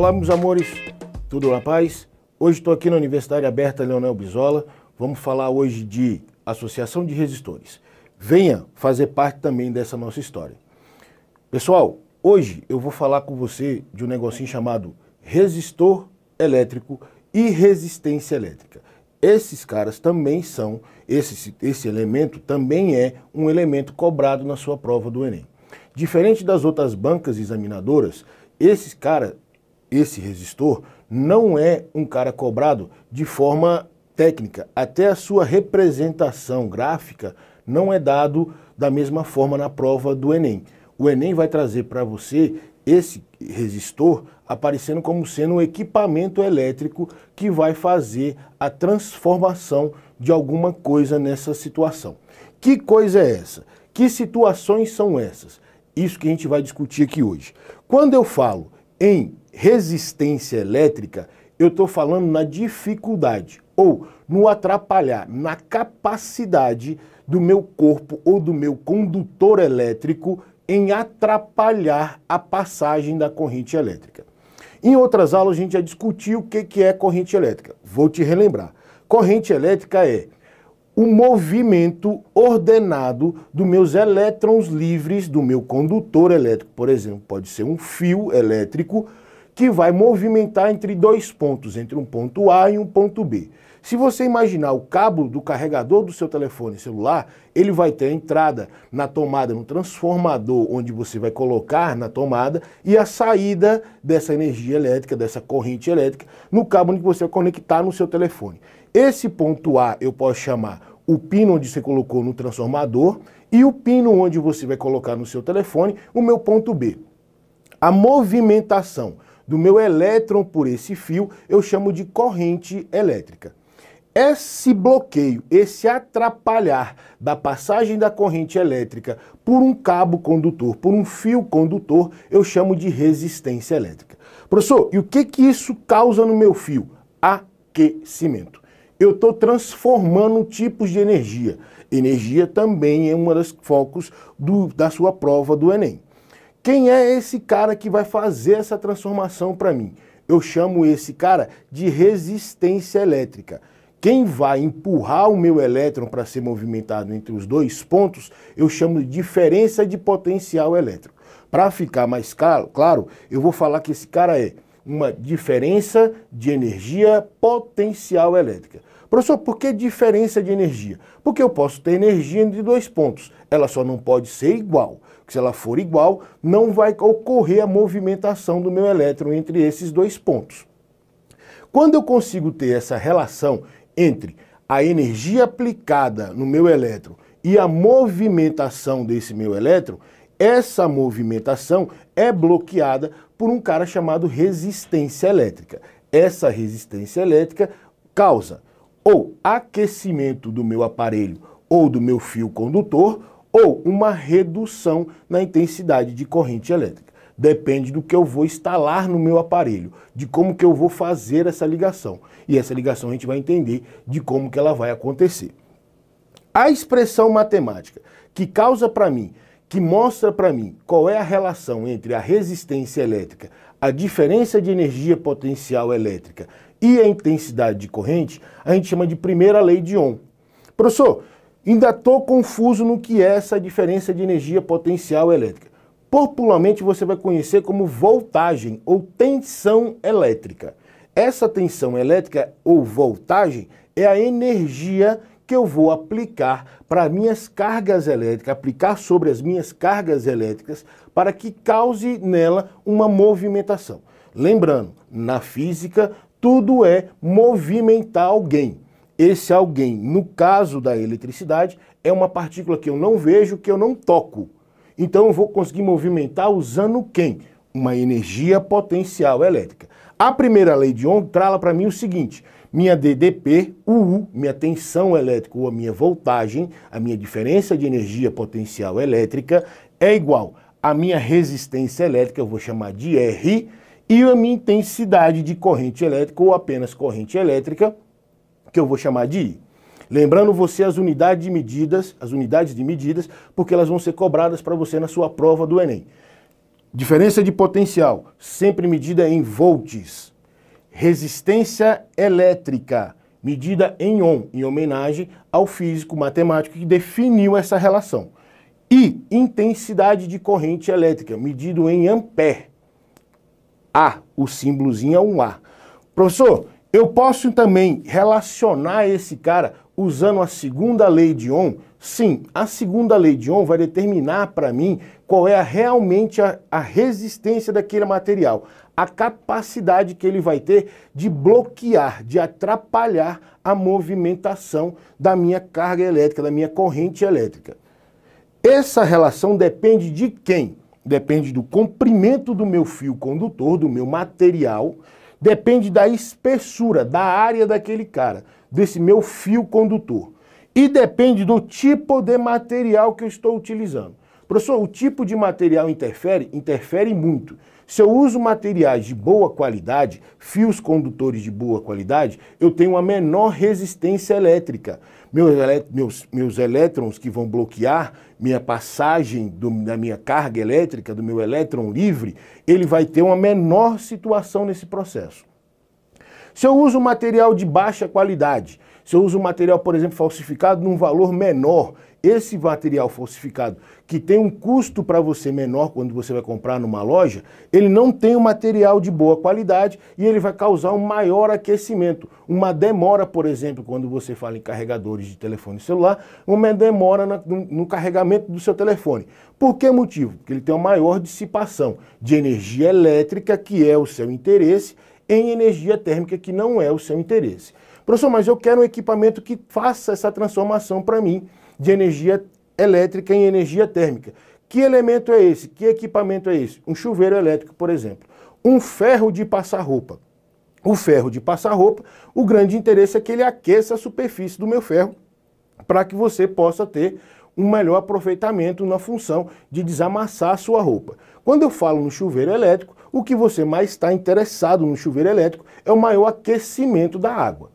Olá, meus amores, tudo na paz? Hoje estou aqui na Universidade Aberta Leonel Brizola. Vamos falar hoje de associação de resistores. Venha fazer parte também dessa nossa história. Pessoal, hoje eu vou falar com você de um negocinho chamado resistor elétrico e resistência elétrica. Esses caras também são, esse elemento também é um elemento cobrado na sua prova do Enem. Diferente das outras bancas examinadoras, esse resistor não é um cara cobrado de forma técnica. Até a sua representação gráfica não é dado da mesma forma na prova do Enem. O Enem vai trazer para você esse resistor aparecendo como sendo um equipamento elétrico que vai fazer a transformação de alguma coisa nessa situação. Que coisa é essa? Que situações são essas? Isso que a gente vai discutir aqui hoje. Quando eu falo em resistência elétrica, eu estou falando na dificuldade ou no atrapalhar, na capacidade do meu corpo ou do meu condutor elétrico em atrapalhar a passagem da corrente elétrica. Em outras aulas a gente já discutiu o que é corrente elétrica. Vou te relembrar. Corrente elétrica é o movimento ordenado dos meus elétrons livres do meu condutor elétrico. Por exemplo, pode ser um fio elétrico que vai movimentar entre dois pontos, entre um ponto A e um ponto B. Se você imaginar o cabo do carregador do seu telefone celular, ele vai ter a entrada na tomada, no transformador, onde você vai colocar na tomada, e a saída dessa energia elétrica, dessa corrente elétrica, no cabo onde você vai conectar no seu telefone. Esse ponto A eu posso chamar o pino onde você colocou no transformador e o pino onde você vai colocar no seu telefone o meu ponto B. A movimentação do meu elétron por esse fio eu chamo de corrente elétrica. Esse bloqueio, esse atrapalhar da passagem da corrente elétrica por um cabo condutor, por um fio condutor, eu chamo de resistência elétrica. Professor, e o que isso causa no meu fio? Aquecimento. Eu estou transformando tipos de energia. Energia também é um dos focos da sua prova do Enem. Quem é esse cara que vai fazer essa transformação para mim? Eu chamo esse cara de resistência elétrica. Quem vai empurrar o meu elétron para ser movimentado entre os dois pontos, eu chamo de diferença de potencial elétrico. Para ficar mais claro, eu vou falar que esse cara é uma diferença de energia potencial elétrica. Professor, por que diferença de energia? Porque eu posso ter energia entre dois pontos. Ela só não pode ser igual. Porque se ela for igual, não vai ocorrer a movimentação do meu elétron entre esses dois pontos. Quando eu consigo ter essa relação entre a energia aplicada no meu elétron e a movimentação desse meu elétron, essa movimentação é bloqueada por um cara chamado resistência elétrica. Essa resistência elétrica causa ou aquecimento do meu aparelho ou do meu fio condutor ou uma redução na intensidade de corrente elétrica. Depende do que eu vou instalar no meu aparelho, de como que eu vou fazer essa ligação. E essa ligação a gente vai entender de como que ela vai acontecer. A expressão matemática que causa para mim, que mostra para mim qual é a relação entre a resistência elétrica, a diferença de energia potencial elétrica e a intensidade de corrente, a gente chama de primeira lei de Ohm. Professor, ainda estou confuso no que é essa diferença de energia potencial elétrica. Popularmente você vai conhecer como voltagem ou tensão elétrica. Essa tensão elétrica ou voltagem é a energia que eu vou aplicar para minhas cargas elétricas, aplicar sobre as minhas cargas elétricas para que cause nela uma movimentação. Lembrando, na física, tudo é movimentar alguém. Esse alguém, no caso da eletricidade, é uma partícula que eu não vejo, que eu não toco. Então eu vou conseguir movimentar usando quem? Uma energia potencial elétrica. A primeira lei de Ohm trala para mim o seguinte: minha DDP, U, minha tensão elétrica ou a minha voltagem, a minha diferença de energia potencial elétrica é igual à minha resistência elétrica, eu vou chamar de R, e a minha intensidade de corrente elétrica ou apenas corrente elétrica, que eu vou chamar de I. Lembrando você as unidades de medidas, porque elas vão ser cobradas para você na sua prova do Enem. Diferença de potencial, sempre medida em volts. Resistência elétrica, medida em ohm, em homenagem ao físico matemático que definiu essa relação. E intensidade de corrente elétrica, medido em ampere. A, o símbolozinho é um A. Professor, eu posso também relacionar esse cara usando a segunda lei de Ohm? Sim, a segunda lei de Ohm vai determinar para mim qual é realmente a resistência daquele material, a capacidade que ele vai ter de bloquear, de atrapalhar a movimentação da minha carga elétrica, da minha corrente elétrica. Essa relação depende de quem? Depende do comprimento do meu fio condutor, do meu material, depende da espessura, da área daquele cara, desse meu fio condutor. E depende do tipo de material que eu estou utilizando. Professor, o tipo de material interfere? Interfere muito. Se eu uso materiais de boa qualidade, fios condutores de boa qualidade, eu tenho uma menor resistência elétrica. Meus elétrons que vão bloquear minha passagem da minha carga elétrica, do meu elétron livre, ele vai ter uma menor situação nesse processo. Se eu uso material de baixa qualidade, se eu uso material, por exemplo, falsificado num valor menor, esse material falsificado, que tem um custo para você menor quando você vai comprar numa loja, ele não tem um material de boa qualidade e ele vai causar um maior aquecimento. Uma demora, por exemplo, quando você fala em carregadores de telefone celular, uma demora no carregamento do seu telefone. Por que motivo? Porque ele tem uma maior dissipação de energia elétrica, que é o seu interesse, em energia térmica, que não é o seu interesse. Professor, mas eu quero um equipamento que faça essa transformação para mim de energia elétrica em energia térmica. Que elemento é esse? Que equipamento é esse? Um chuveiro elétrico, por exemplo. Um ferro de passar roupa. O ferro de passar roupa, o grande interesse é que ele aqueça a superfície do meu ferro para que você possa ter um melhor aproveitamento na função de desamassar a sua roupa. Quando eu falo no chuveiro elétrico, o que você mais está interessado no chuveiro elétrico é o maior aquecimento da água.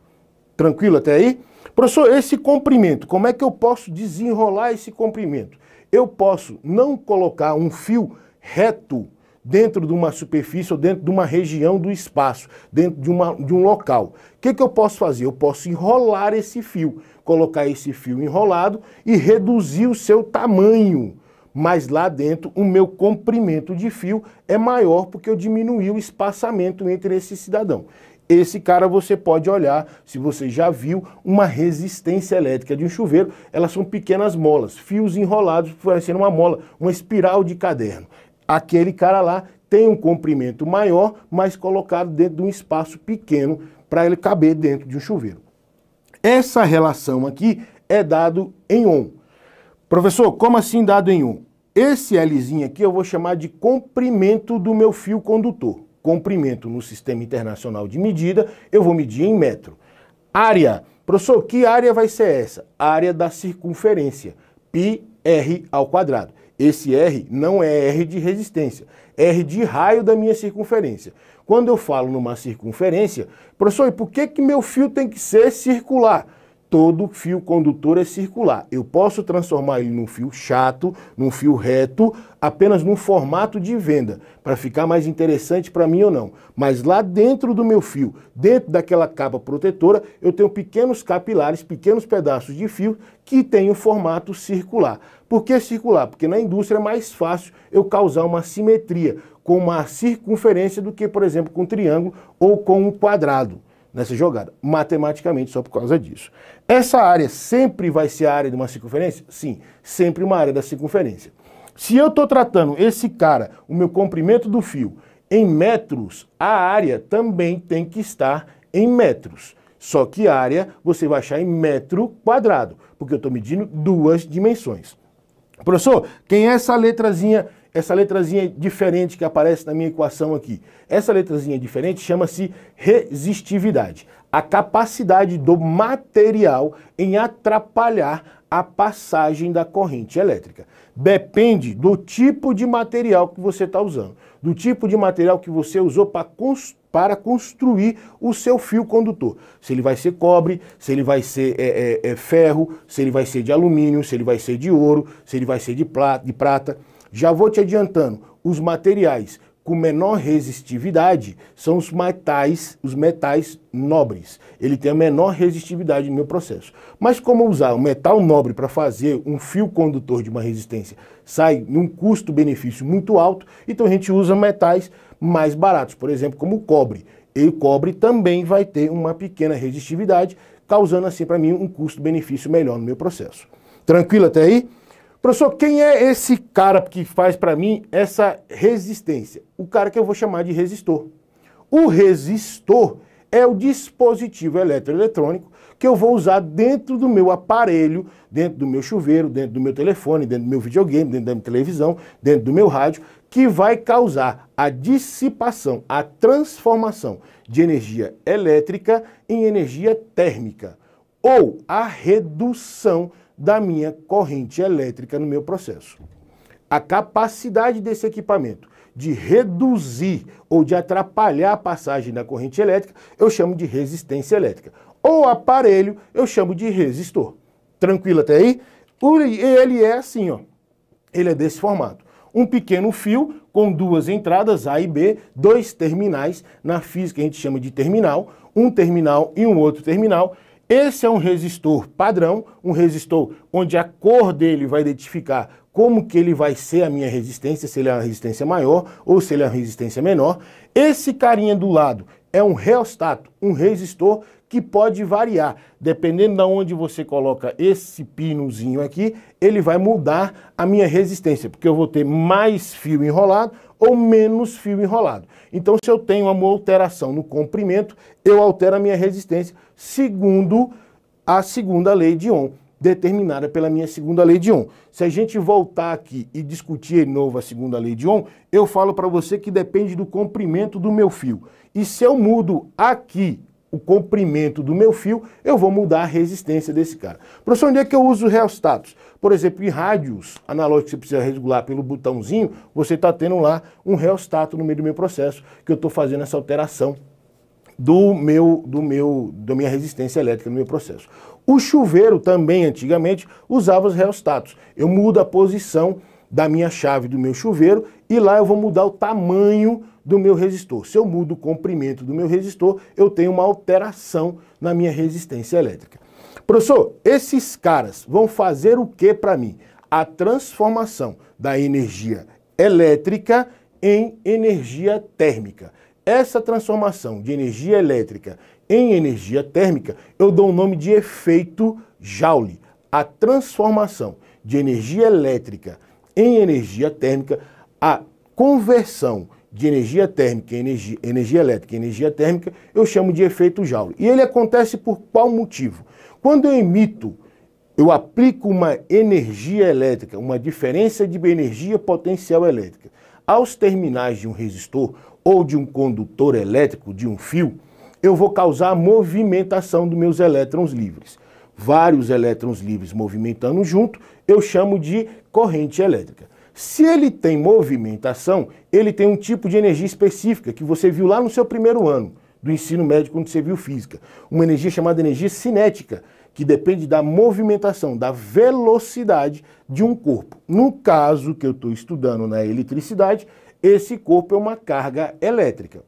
Tranquilo até aí? Professor, esse comprimento, como é que eu posso desenrolar esse comprimento? Eu posso não colocar um fio reto dentro de uma superfície ou dentro de uma região do espaço, dentro de um local. O que eu posso fazer? Eu posso enrolar esse fio, colocar esse fio enrolado e reduzir o seu tamanho. Mas lá dentro o meu comprimento de fio é maior porque eu diminuí o espaçamento entre esse cidadão. Esse cara você pode olhar, se você já viu, uma resistência elétrica de um chuveiro, elas são pequenas molas, fios enrolados, parecendo uma mola, uma espiral de caderno. Aquele cara lá tem um comprimento maior, mas colocado dentro de um espaço pequeno para ele caber dentro de um chuveiro. Essa relação aqui é dado em ohm. Professor, como assim dado em ohm? Esse Lzinho aqui eu vou chamar de comprimento do meu fio condutor. Comprimento no Sistema Internacional de Medida, eu vou medir em metro. Área. Professor, que área vai ser essa? Área da circunferência. πr ao quadrado. Esse R não é R de resistência, é R de raio da minha circunferência. Quando eu falo numa circunferência, professor, e por que meu fio tem que ser circular? Todo fio condutor é circular. Eu posso transformar ele num fio chato, num fio reto, apenas num formato de venda, para ficar mais interessante para mim ou não. Mas lá dentro do meu fio, dentro daquela capa protetora, eu tenho pequenos capilares, pequenos pedaços de fio que têm o formato circular. Por que circular? Porque na indústria é mais fácil eu causar uma simetria com uma circunferência do que, por exemplo, com um triângulo ou com um quadrado. Nessa jogada, matematicamente, só por causa disso. Essa área sempre vai ser a área de uma circunferência? Sim, sempre uma área da circunferência. Se eu estou tratando esse cara, o meu comprimento do fio, em metros, a área também tem que estar em metros. Só que a área você vai achar em metro quadrado, porque eu estou medindo duas dimensões. Professor, quem é essa letrazinha diferente que aparece na minha equação aqui? Essa letrazinha diferente chama-se resistividade. A capacidade do material em atrapalhar a passagem da corrente elétrica. Depende do tipo de material que você está usando, do tipo de material que você usou para construir o seu fio condutor. Se ele vai ser cobre, se ele vai ser ferro, se ele vai ser de alumínio, se ele vai ser de ouro, se ele vai ser de prata. Já vou te adiantando, os materiais com menor resistividade são os metais nobres. Ele tem a menor resistividade no meu processo. Mas como usar um metal nobre para fazer um fio condutor de uma resistência sai num custo-benefício muito alto, então a gente usa metais mais baratos, por exemplo, como o cobre. E o cobre também vai ter uma pequena resistividade, causando assim para mim um custo-benefício melhor no meu processo. Tranquilo até aí? Professor, quem é esse cara que faz para mim essa resistência? O cara que eu vou chamar de resistor. O resistor é o dispositivo eletroeletrônico que eu vou usar dentro do meu aparelho, dentro do meu chuveiro, dentro do meu telefone, dentro do meu videogame, dentro da minha televisão, dentro do meu rádio, que vai causar a dissipação, a transformação de energia elétrica em energia térmica, ou a redução da minha corrente elétrica no meu processo. A capacidade desse equipamento de reduzir ou de atrapalhar a passagem da corrente elétrica, eu chamo de resistência elétrica. O aparelho, eu chamo de resistor. Tranquilo até aí? Ele é assim, ó. Ele é desse formato. Um pequeno fio com duas entradas, A e B, dois terminais, na física a gente chama de terminal, um terminal e um outro terminal. Esse é um resistor padrão, um resistor onde a cor dele vai identificar como que ele vai ser a minha resistência, se ele é uma resistência maior ou se ele é uma resistência menor. Esse carinha do lado é um reostato, um resistor que pode variar. Dependendo de onde você coloca esse pinozinho aqui, ele vai mudar a minha resistência, porque eu vou ter mais fio enrolado ou menos fio enrolado. Então, se eu tenho uma alteração no comprimento, eu altero a minha resistência segundo a segunda lei de Ohm, determinada pela minha segunda lei de Ohm. Se a gente voltar aqui e discutir de novo a segunda lei de Ohm, eu falo para você que depende do comprimento do meu fio. E se eu mudo aqui o comprimento do meu fio, eu vou mudar a resistência desse cara. Professor, onde é que eu uso reostatos? Por exemplo, em rádios analógicos que você precisa regular pelo botãozinho, você está tendo lá um reostato no meio do meu processo, que eu estou fazendo essa alteração da minha resistência elétrica no meu processo. O chuveiro também, antigamente, usava os reostatos. Eu mudo a posição da minha chave do meu chuveiro e lá eu vou mudar o tamanho do meu resistor. Se eu mudo o comprimento do meu resistor, eu tenho uma alteração na minha resistência elétrica. Professor, esses caras vão fazer o que para mim? A transformação da energia elétrica em energia térmica. Essa transformação de energia elétrica em energia térmica, eu dou o nome de efeito Joule. A transformação de energia elétrica em energia térmica, a conversão de energia térmica em energia elétrica em energia térmica, eu chamo de efeito Joule. E ele acontece por qual motivo? Quando eu aplico uma energia elétrica, uma diferença de energia potencial elétrica, aos terminais de um resistor ou de um condutor elétrico, de um fio, eu vou causar a movimentação dos meus elétrons livres. Vários elétrons livres movimentando junto, eu chamo de corrente elétrica. Se ele tem movimentação, ele tem um tipo de energia específica que você viu lá no seu primeiro ano do ensino médio, quando você viu física. Uma energia chamada energia cinética, que depende da movimentação, da velocidade de um corpo. No caso que eu estou estudando na eletricidade, esse corpo é uma carga elétrica.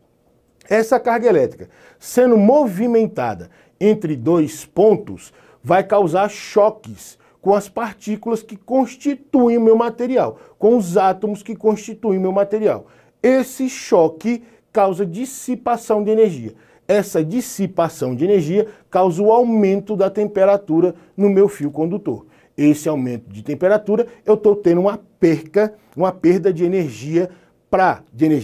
Essa carga elétrica, sendo movimentada entre dois pontos, vai causar choques com as partículas que constituem o meu material, com os átomos que constituem o meu material. Esse choque causa dissipação de energia. Essa dissipação de energia causa o aumento da temperatura no meu fio condutor. Esse aumento de temperatura, eu estou tendo uma perda de energia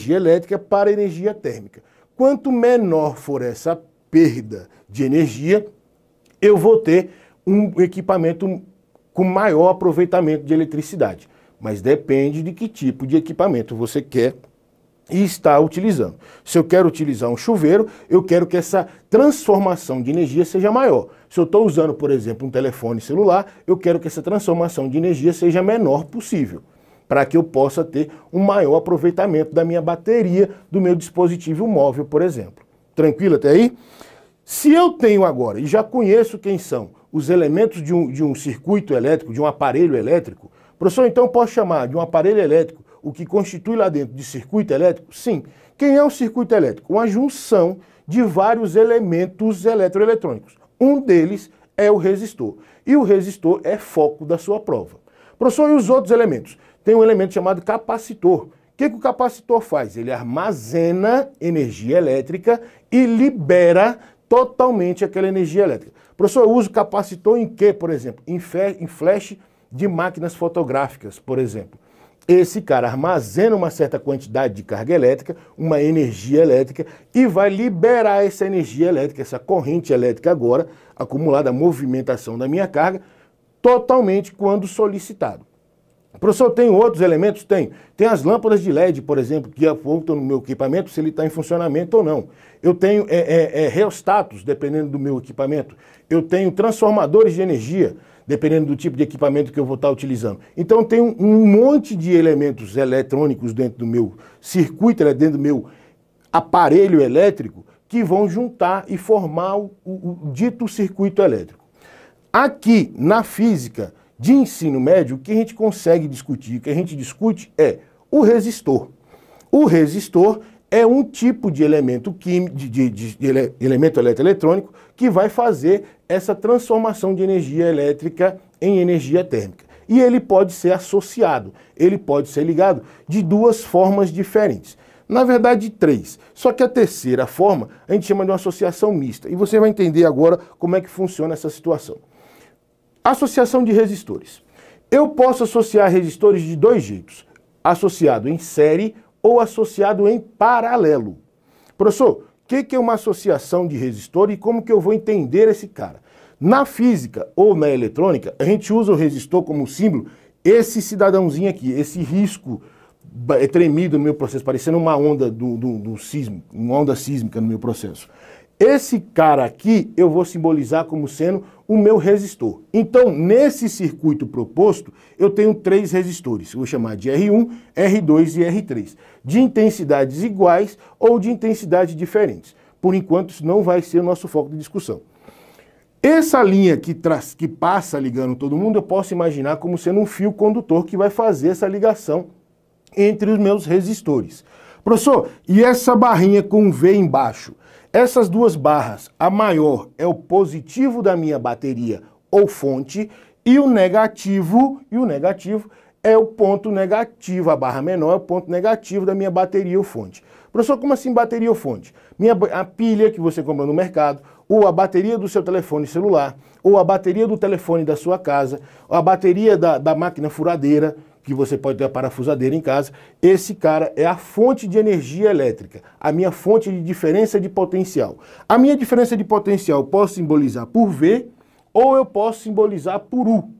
elétrica para energia térmica. Quanto menor for essa perda de energia, eu vou ter um equipamento com maior aproveitamento de eletricidade. Mas depende de que tipo de equipamento você quer e está utilizando. Se eu quero utilizar um chuveiro, eu quero que essa transformação de energia seja maior. Se eu estou usando, por exemplo, um telefone celular, eu quero que essa transformação de energia seja a menor possível, para que eu possa ter um maior aproveitamento da minha bateria, do meu dispositivo móvel, por exemplo. Tranquilo até aí? Se eu tenho agora, e já conheço quem são os elementos de um circuito elétrico, de um aparelho elétrico, professor, então eu posso chamar de um aparelho elétrico o que constitui lá dentro de circuito elétrico? Sim. Quem é o circuito elétrico? Uma junção de vários elementos eletroeletrônicos. Um deles é o resistor. E o resistor é foco da sua prova. Professor, e os outros elementos? Tem um elemento chamado capacitor. O que o capacitor faz? Ele armazena energia elétrica e libera totalmente aquela energia elétrica. Professor, eu uso capacitor em quê, por exemplo? Em flash de máquinas fotográficas, por exemplo. Esse cara armazena uma certa quantidade de carga elétrica, uma energia elétrica, e vai liberar essa energia elétrica, essa corrente elétrica agora, acumulada à movimentação da minha carga, totalmente quando solicitado. Professor, tem outros elementos? Tem. Tem as lâmpadas de LED, por exemplo, que apontam no meu equipamento se ele está em funcionamento ou não. Eu tenho reostatos, dependendo do meu equipamento. Eu tenho transformadores de energia, dependendo do tipo de equipamento que eu vou estar utilizando. Então tem um monte de elementos eletrônicos dentro do meu circuito, dentro do meu aparelho elétrico, que vão juntar e formar o dito circuito elétrico. Aqui, na física de ensino médio, o que a gente consegue discutir, o que a gente discute é o resistor. O resistor é um tipo de elemento químico, de elemento eletroeletrônico que vai fazer essa transformação de energia elétrica em energia térmica. E ele pode ser associado, ele pode ser ligado de duas formas diferentes. Na verdade, três. Só que a terceira forma a gente chama de uma associação mista. E você vai entender agora como é que funciona essa situação. Associação de resistores. Eu posso associar resistores de dois jeitos. Associado em série ou associado em paralelo. Professor, o que é uma associação de resistor e como que eu vou entender esse cara? Na física ou na eletrônica, a gente usa o resistor como símbolo, esse cidadãozinho aqui, esse risco tremido no meu processo, parecendo uma onda do sismo, uma onda sísmica no meu processo. Esse cara aqui eu vou simbolizar como sendo o meu resistor. Então, nesse circuito proposto, eu tenho três resistores. Eu vou chamar de R1, R2 e R3. De intensidades iguais ou de intensidades diferentes. Por enquanto, isso não vai ser o nosso foco de discussão. Essa linha que passa ligando todo mundo, eu posso imaginar como sendo um fio condutor que vai fazer essa ligação entre os meus resistores. Professor, e essa barrinha com V embaixo? Essas duas barras, a maior é o positivo da minha bateria ou fonte e o negativo é o ponto negativo, a barra menor é o ponto negativo da minha bateria ou fonte. Professor, como assim bateria ou fonte? A pilha que você compra no mercado, ou a bateria do seu telefone celular, ou a bateria do telefone da sua casa, ou a bateria da máquina furadeira, que você pode ter a parafusadeira em casa, esse cara é a fonte de energia elétrica, a minha fonte de diferença de potencial. A minha diferença de potencial eu posso simbolizar por V ou eu posso simbolizar por U.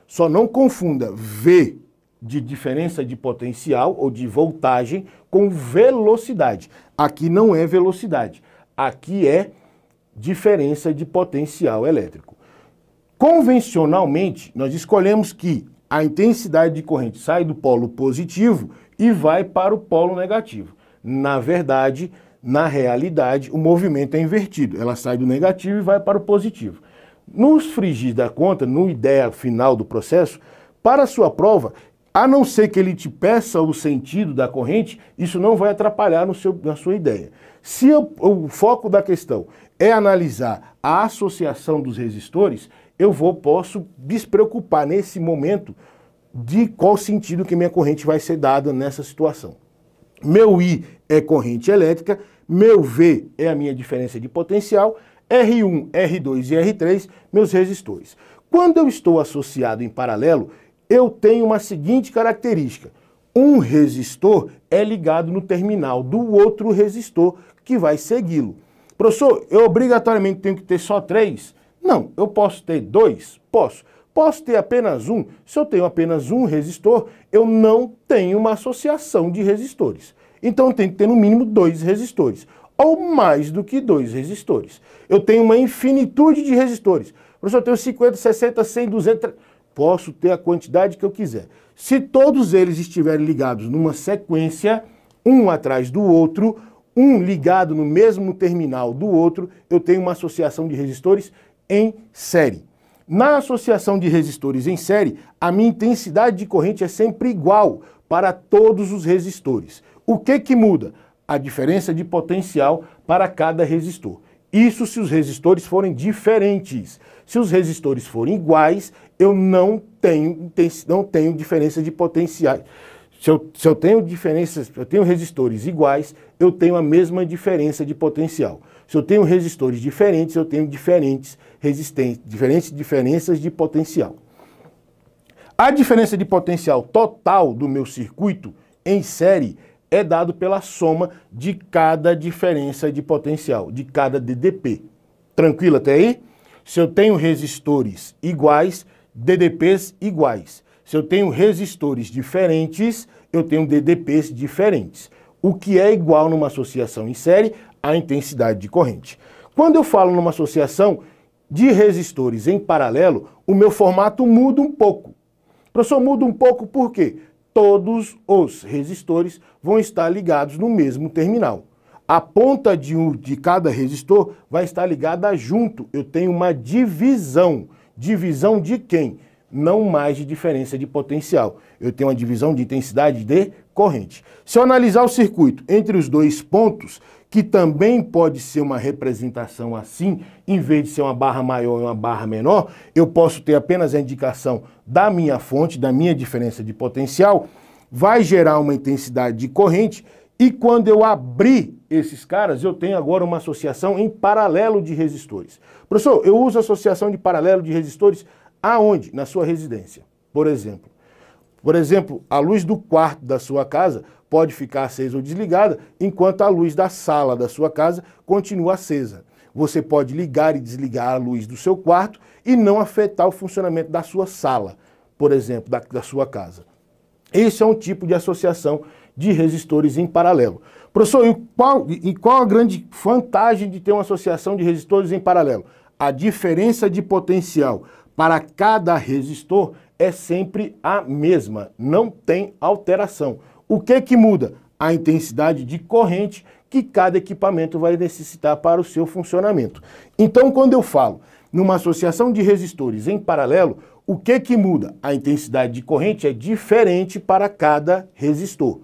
Só não confunda V de diferença de potencial ou de voltagem com velocidade. Aqui não é velocidade, aqui é diferença de potencial elétrico. Convencionalmente, nós escolhemos que a intensidade de corrente sai do polo positivo e vai para o polo negativo. Na verdade, na realidade, o movimento é invertido. Ela sai do negativo e vai para o positivo. Nos frigir da conta, no ideia final do processo, para a sua prova, a não ser que ele te peça o sentido da corrente, isso não vai atrapalhar na sua ideia. Se o foco da questão é analisar a associação dos resistores, eu posso despreocupar nesse momento de qual sentido que minha corrente vai ser dada nessa situação. Meu I é corrente elétrica, meu V é a minha diferença de potencial, R1, R2 e R3, meus resistores. Quando eu estou associado em paralelo, eu tenho uma seguinte característica. Um resistor é ligado no terminal do outro resistor que vai segui-lo. Professor, eu obrigatoriamente tenho que ter só 3? Não, eu posso ter 2? Posso. Posso ter apenas um? Se eu tenho apenas um resistor, eu não tenho uma associação de resistores. Então eu tenho que ter no mínimo 2 resistores, ou mais do que 2 resistores. Eu tenho uma infinitude de resistores. Professor, eu tenho 50, 60, 100, 200... Posso ter a quantidade que eu quiser. Se todos eles estiverem ligados numa sequência, um atrás do outro, um ligado no mesmo terminal do outro, eu tenho uma associação de resistores em série. Na associação de resistores em série, a minha intensidade de corrente é sempre igual para todos os resistores. O que muda? A diferença de potencial para cada resistor. Isso se os resistores forem diferentes. Se os resistores forem iguais, eu não tenho diferença de potenciais. Se eu tenho resistores iguais, eu tenho a mesma diferença de potencial. Se eu tenho resistores diferentes, eu tenho diferentes diferenças de potencial. A diferença de potencial total do meu circuito em série é dado pela soma de cada diferença de potencial, de cada DDP. Tranquilo até aí? Se eu tenho resistores iguais, DDPs iguais. Se eu tenho resistores diferentes, eu tenho DDPs diferentes. O que é igual numa associação em série? A intensidade de corrente. Quando eu falo numa associação de resistores em paralelo, o meu formato muda um pouco. Professor, muda um pouco por quê? Todos os resistores vão estar ligados no mesmo terminal. A ponta de cada resistor vai estar ligada junto. Eu tenho uma divisão. Divisão de quem? Não mais de diferença de potencial. Eu tenho uma divisão de intensidade de corrente. Se eu analisar o circuito entre os dois pontos, que também pode ser uma representação assim, em vez de ser uma barra maior e uma barra menor, eu posso ter apenas a indicação da minha fonte, da minha diferença de potencial, vai gerar uma intensidade de corrente, e quando eu abrir esses caras, eu tenho agora uma associação em paralelo de resistores. Professor, eu uso associação de paralelo de resistores aonde? Na sua residência, por exemplo. Por exemplo, a luz do quarto da sua casa pode ficar acesa ou desligada, enquanto a luz da sala da sua casa continua acesa. Você pode ligar e desligar a luz do seu quarto e não afetar o funcionamento da sua sala, por exemplo, da sua casa. Esse é um tipo de associação de resistores em paralelo. Professor, e qual a grande vantagem de ter uma associação de resistores em paralelo? A diferença de potencial para cada resistor é sempre a mesma, não tem alteração. O que muda? A intensidade de corrente que cada equipamento vai necessitar para o seu funcionamento. Então, quando eu falo numa associação de resistores em paralelo, o que muda? A intensidade de corrente é diferente para cada resistor.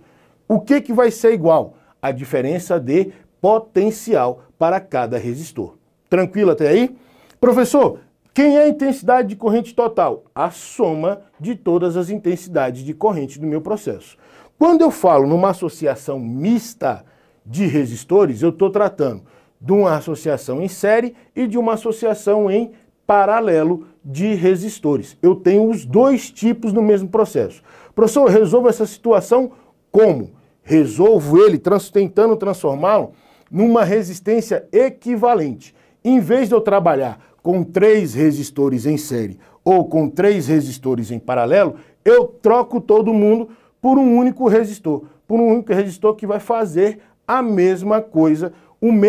O que vai ser igual? A diferença de potencial para cada resistor. Tranquilo até aí? Professor, quem é a intensidade de corrente total? A soma de todas as intensidades de corrente do meu processo. Quando eu falo numa associação mista de resistores, eu estou tratando de uma associação em série e de uma associação em paralelo de resistores. Eu tenho os dois tipos no mesmo processo. Professor, eu resolvo essa situação como? Resolvo ele tentando transformá-lo numa resistência equivalente. Em vez de eu trabalhar com 3 resistores em série ou com 3 resistores em paralelo, eu troco todo mundo por um único resistor. Por um único resistor que vai fazer a mesma coisa,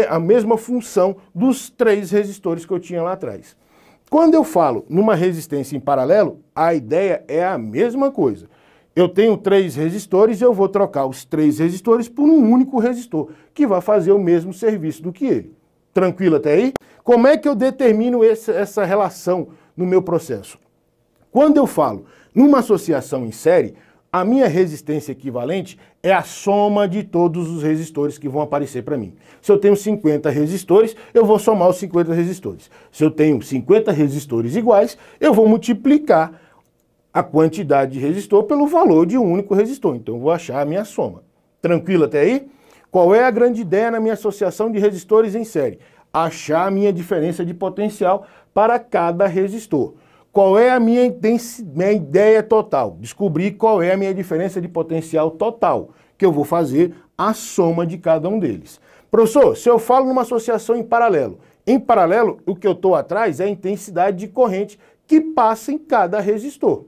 a mesma função dos 3 resistores que eu tinha lá atrás. Quando eu falo numa resistência em paralelo, a ideia é a mesma coisa. Eu tenho 3 resistores e eu vou trocar os 3 resistores por um único resistor, que vai fazer o mesmo serviço do que ele. Tranquilo até aí? Como é que eu determino essa relação no meu processo? Quando eu falo numa associação em série, a minha resistência equivalente é a soma de todos os resistores que vão aparecer para mim. Se eu tenho 50 resistores, eu vou somar os 50 resistores. Se eu tenho 50 resistores iguais, eu vou multiplicar a quantidade de resistor pelo valor de um único resistor. Então eu vou achar a minha soma. Tranquilo até aí? Qual é a grande ideia na minha associação de resistores em série? Achar a minha diferença de potencial para cada resistor. Qual é a minha ideia total? Descobrir qual é a minha diferença de potencial total, que eu vou fazer a soma de cada um deles. Professor, se eu falo numa associação em paralelo, o que eu estou atrás é a intensidade de corrente que passa em cada resistor.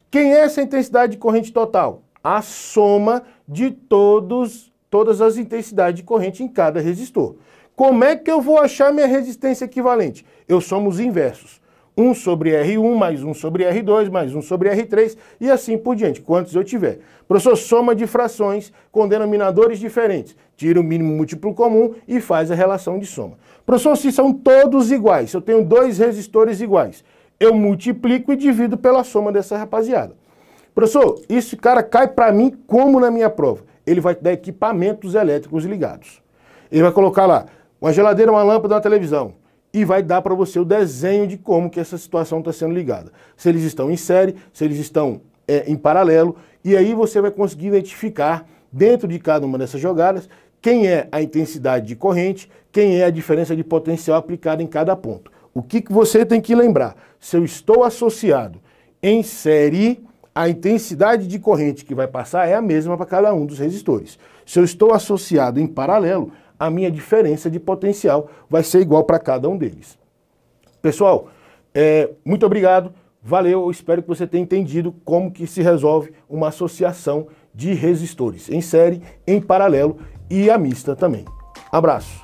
Quem é essa intensidade de corrente total? A soma de todas as intensidades de corrente em cada resistor. Como é que eu vou achar minha resistência equivalente? Eu somo os inversos. 1 sobre R1 mais 1 sobre R2 mais 1 sobre R3 e assim por diante, quantos eu tiver. Professor, soma de frações com denominadores diferentes. Tira o mínimo múltiplo comum e faz a relação de soma. Professor, se são todos iguais, se eu tenho 2 resistores iguais, eu multiplico e divido pela soma dessa rapaziada. Professor, esse cara cai para mim como na minha prova? Ele vai dar equipamentos elétricos ligados. Ele vai colocar lá uma geladeira, uma lâmpada, uma televisão. E vai dar para você o desenho de como que essa situação está sendo ligada. Se eles estão em série, se eles estão em paralelo. E aí você vai conseguir identificar, dentro de cada uma dessas jogadas, quem é a intensidade de corrente, quem é a diferença de potencial aplicada em cada ponto. O que você tem que lembrar? Se eu estou associado em série, a intensidade de corrente que vai passar é a mesma para cada um dos resistores. Se eu estou associado em paralelo, a minha diferença de potencial vai ser igual para cada um deles. Pessoal, muito obrigado, valeu, eu espero que você tenha entendido como que se resolve uma associação de resistores em série, em paralelo e a mista também. Abraço!